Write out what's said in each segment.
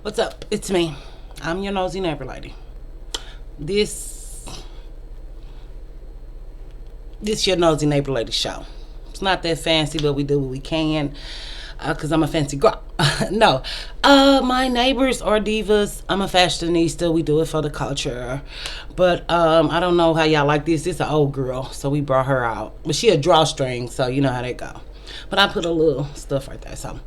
What's up? It's me. I'm your nosy neighbor lady. This your nosy neighbor lady show. It's not that fancy, but we do what we can. Cause I'm a fancy girl. No. My neighbors are divas. I'm a fashionista. We do it for the culture. But I don't know how y'all like this. This is an old girl, so we brought her out. But she a drawstring, so you know how they go. But I put a little stuff right there. So,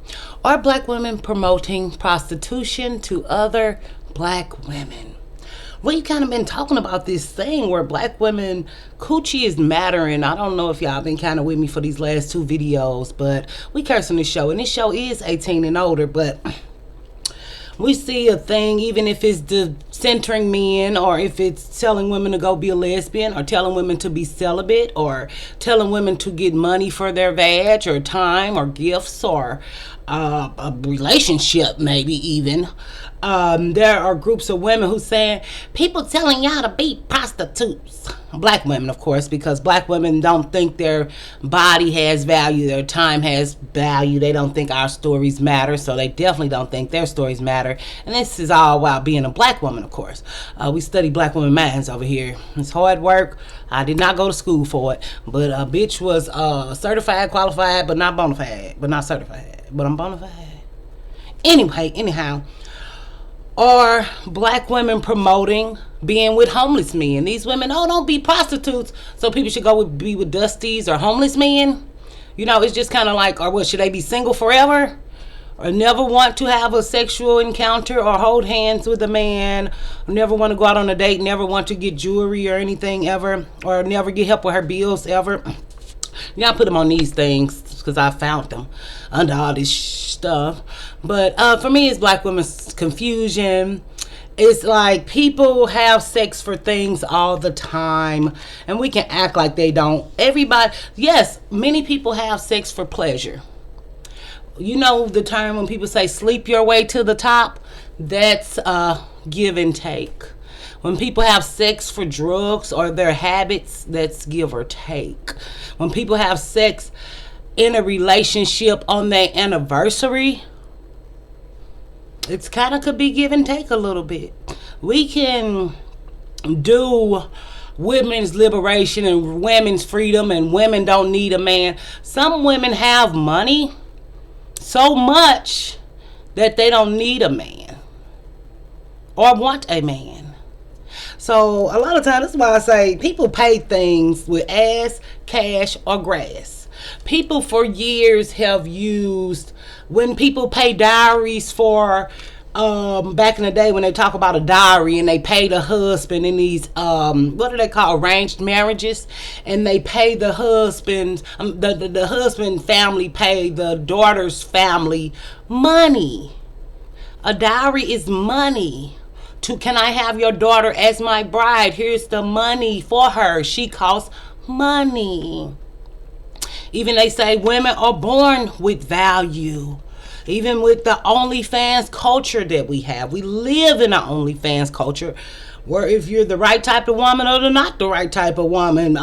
are black women promoting prostitution to other black women? We kind of been talking about this thing where black women coochie is mattering. I don't know if y'all been kind of with me for these last two videos, but we curse on this show, and this show is 18 and older, but we see a thing, even if it's centering men, or if it's telling women to go be a lesbian, or telling women to be celibate, or telling women to get money for their vag, or time, or gifts, or a relationship, maybe even. There are groups of women who saying, people telling y'all to be prostitutes. Black women, of course, because black women don't think their body has value, their time has value. They don't think our stories matter, so they definitely don't think their stories matter. And this is all while being a black woman, of course. We study black women minds over here. It's hard work. I did not go to school for it, but a bitch was certified, qualified, but not bona fide, but not certified, but I'm bona fide. Anyhow, are black women promoting being with homeless men? These women, don't be prostitutes, so people should go be with dusties or homeless men. You know, it's just kind of like, or what, should they be single forever? Or never want to have a sexual encounter or hold hands with a man, never want to go out on a date, never want to get jewelry or anything ever, or never get help with her bills ever. Y'all put them on these things because I found them under all this stuff. But for me, it's black women's confusion. It's like people have sex for things all the time, and we can act like they don't. Everybody, yes, many people have sex for pleasure. You know the term when people say sleep your way to the top? That's give and take. When people have sex for drugs or their habits, that's give or take. When people have sex in a relationship on their anniversary, it's kind of could be give and take a little bit. We can do women's liberation and women's freedom, and women don't need a man. Some women have money so much that they don't need a man or want a man. So a lot of times, that's why I say people pay things with ass, cash, or grass. People for years have used, when people pay dowries for, back in the day when they talk about a dowry and they pay the husband in these, what do they call, arranged marriages? And they pay the husband, the husband family pay the daughter's family money. A dowry is money. Can I have your daughter as my bride? Here's the money for her. She costs money. Even they say women are born with value. Even with the OnlyFans culture that we have. We live in an OnlyFans culture where if you're the right type of woman or not the right type of woman,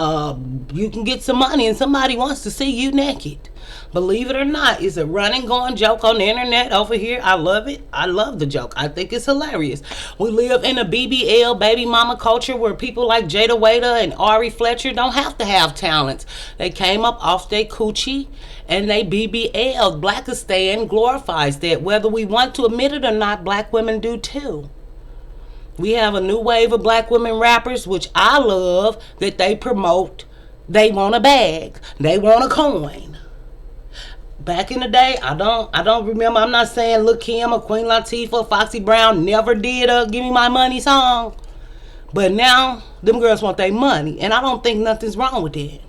you can get some money and somebody wants to see you naked. Believe it or not, it's a running, going joke on the internet over here. I love it. I love the joke. I think it's hilarious. We live in a BBL, baby mama culture, where people like Jada Waiter and Ari Fletcher don't have to have talents. They came up off their coochie and they BBL. Blackistan glorifies that. Whether we want to admit it or not, black women do too. We have a new wave of black women rappers, which I love, that they promote. They want a bag. They want a coin. Back in the day, I don't remember. I'm not saying Lil' Kim or Queen Latifah or Foxy Brown never did a Give Me My Money song. But now, them girls want their money. And I don't think nothing's wrong with that.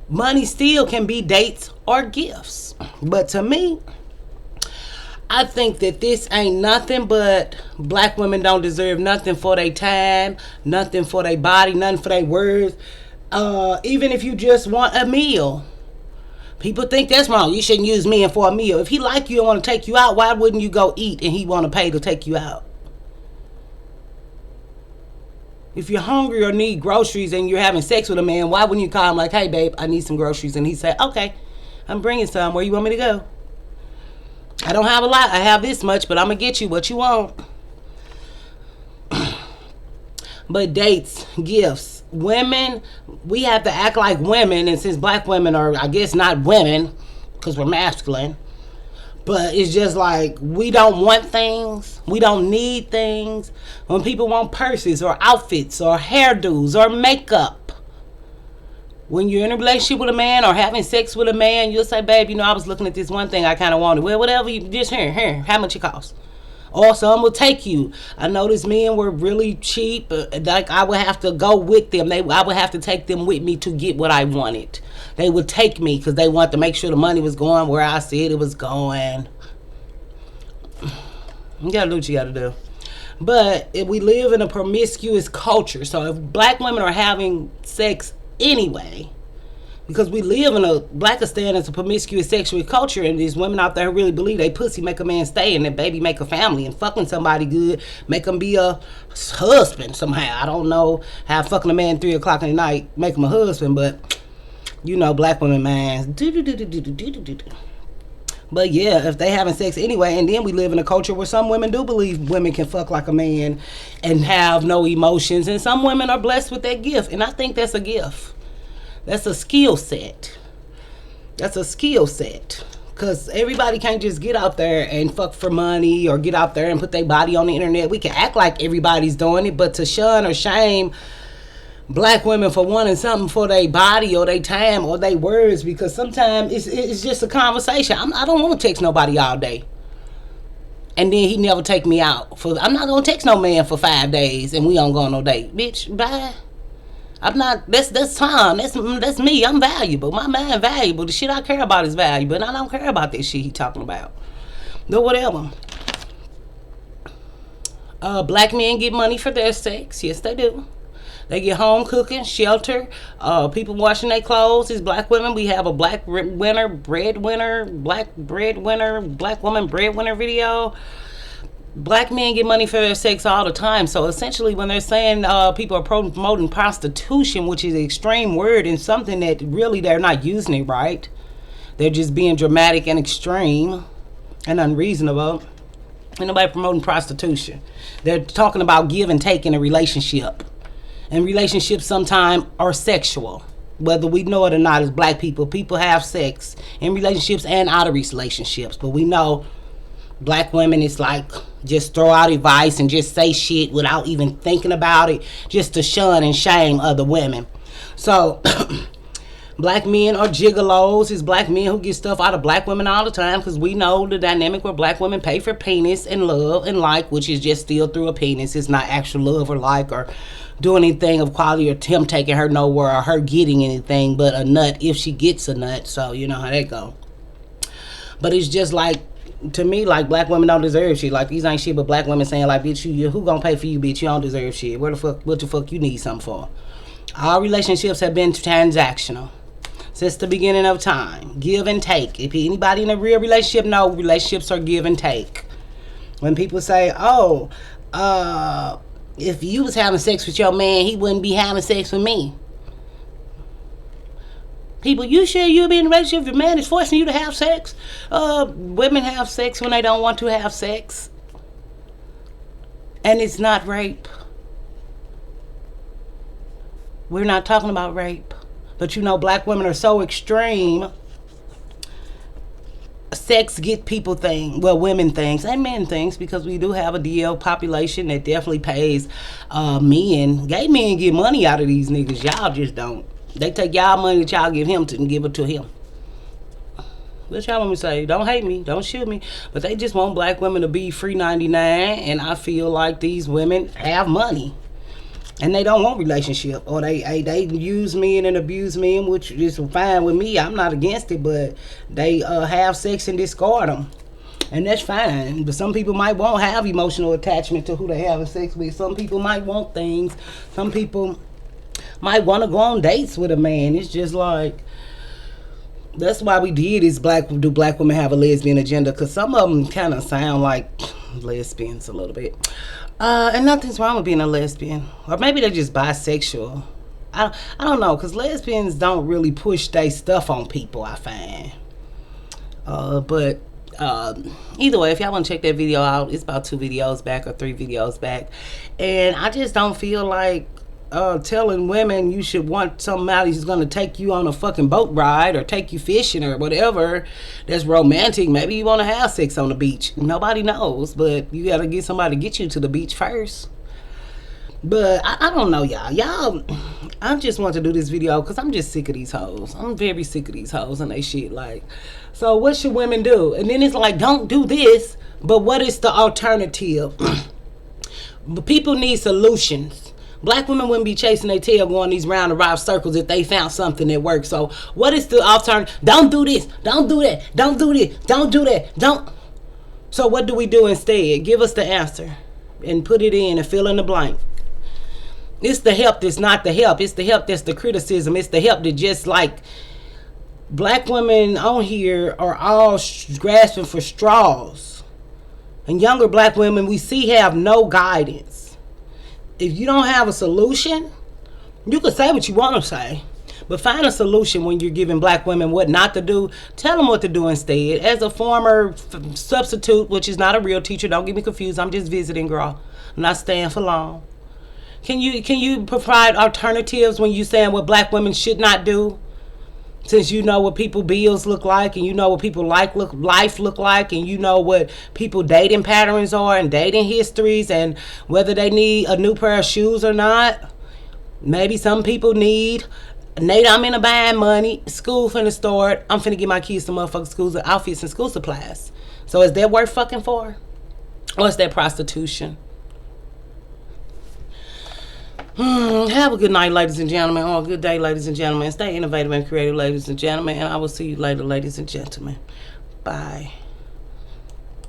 Money still can be dates or gifts. But to me, I think that this ain't nothing but black women don't deserve nothing for their time, nothing for their body, nothing for their words. Even if you just want a meal. People think that's wrong. You shouldn't use men for a meal. If he like you and want to take you out, why wouldn't you go eat and he want to pay to take you out? If you're hungry or need groceries and you're having sex with a man, why wouldn't you call him like, hey, babe, I need some groceries? And he say, okay, I'm bringing some. Where you want me to go? I don't have a lot. I have this much, but I'm going to get you what you want. But dates, gifts. Women, we have to act like women. And since black women are, I guess, not women, because we're masculine. But it's just like, we don't want things. We don't need things. When people want purses or outfits or hairdos or makeup. When you're in a relationship with a man or having sex with a man, you'll say, babe, you know, I was looking at this one thing I kind of wanted. Well, whatever, you just here, how much it costs? Or some will take you. I noticed men were really cheap. Like, I would have to go with them. I would have to take them with me to get what I wanted. They would take me because they wanted to make sure the money was going where I said it was going. You gotta do what you gotta do. But if we live in a promiscuous culture, so if black women are having sex anyway, because we live in a Blackistan as a promiscuous sexual culture, and there's women out there who really believe they pussy make a man stay and their baby make a family, and fucking somebody good make them be a husband somehow. I don't know how fucking a man 3 o'clock in the night make him a husband, but you know, black women minds. But yeah, if they having sex anyway, and then we live in a culture where some women do believe women can fuck like a man and have no emotions, and some women are blessed with that gift, and I think that's a gift. That's a skill set. That's a skill set. Because everybody can't just get out there and fuck for money or get out there and put their body on the internet. We can act like everybody's doing it, but to shun or shame black women for wanting something for their body or their time or their words, because sometimes it's just a conversation. I don't want to text nobody all day. And then he never take me out. I'm not going to text no man for 5 days and we don't go on no date. Bitch, bye. I'm not, that's time. That's me. I'm valuable. My man valuable. The shit I care about is valuable. And I don't care about this shit he talking about. No, whatever. Black men get money for their sex. Yes, they do. They get home cooking, shelter, people washing their clothes. As black women, we have a black woman breadwinner video. Black men get money for their sex all the time. So essentially, when they're saying people are promoting prostitution, which is an extreme word and something that really they're not using it right. They're just being dramatic and extreme and unreasonable. Ain't nobody promoting prostitution. They're talking about give and take in a relationship. And relationships sometimes are sexual. Whether we know it or not, as black people have sex in relationships and out of relationships. But we know black women, it's like just throw out advice and just say shit without even thinking about it, just to shun and shame other women. So black men are gigolos. It's black men who get stuff out of black women all the time, because we know the dynamic where black women pay for penis and love and like, which is just still through a penis. It's not actual love or like or doing anything of quality or him taking her nowhere or her getting anything but a nut if she gets a nut. So you know how that go. But it's just like, to me, like, black women don't deserve shit. Like, these ain't shit but black women saying, like, bitch, you who gonna pay for you, bitch? You don't deserve shit. What the fuck you need something for? All relationships have been transactional since the beginning of time. Give and take. If anybody in a real relationship know, relationships are give and take. When people say, oh, if you was having sex with your man, he wouldn't be having sex with me. People, you sure you'll be in a relationship if your man is forcing you to have sex? Women have sex when they don't want to have sex. And it's not rape. We're not talking about rape. But you know, black women are so extreme. Sex get people things, well, women things and men things, because we do have a DL population that definitely pays men. Gay men get money out of these niggas. Y'all just don't. They take y'all money that y'all give him to and give it to him. What y'all want me to say? Don't hate me. Don't shoot me. But they just want black women to be free 99. And I feel like these women have money. And they don't want relationship. Or they use men and abuse men, which is fine with me. I'm not against it. But they have sex and discard them. And that's fine. But some people might won't have emotional attachment to who they having sex with. Some people might want things. Some people might want to go on dates with a man. It's just like, that's why we did is do black women have a lesbian agenda, because some of them kind of sound like lesbians a little bit, and nothing's wrong with being a lesbian, or maybe they're just bisexual. I don't know, because lesbians don't really push their stuff on people, I find, but Either way, if y'all want to check that video out, it's about 2 videos back or 3 videos back. And I just don't feel like telling women you should want somebody who's going to take you on a fucking boat ride or take you fishing or whatever that's romantic. Maybe you want to have sex on the beach. Nobody knows, but you got to get somebody to get you to the beach first. But I don't know, y'all. I just want to do this video because I'm just sick of these hoes. I'm very sick of these hoes and they shit. Like, so what should women do? And then it's like, don't do this, but what is the alternative? But people need solutions. Black women wouldn't be chasing their tail going these round and round circles if they found something that works. So what is the alternative? Don't do this. Don't do that. Don't do this. Don't do that. Don't. So what do we do instead? Give us the answer and put it in and fill in the blank. It's the help that's not the help. It's the help that's the criticism. It's the help that just like black women on here are all grasping for straws. And younger black women we see have no guidance. If you don't have a solution, you can say what you want to say. But find a solution when you're giving black women what not to do. Tell them what to do instead. As a former substitute, which is not a real teacher, don't get me confused. I'm just visiting, girl. I'm not staying for long. Can you provide alternatives when you saying what black women should not do? Since you know what people bills look like, and you know what people life look like, and you know what people dating patterns are and dating histories, and whether they need a new pair of shoes or not. Maybe some people need, Nate, I'm in a buying money, school finna start, I'm finna get my kids some motherfucking school outfits and school supplies. So is that worth fucking for? Or is that prostitution? Have a good night, ladies and gentlemen, or a good day, ladies and gentlemen. Stay innovative and creative, ladies and gentlemen, and I will see you later, ladies and gentlemen. Bye.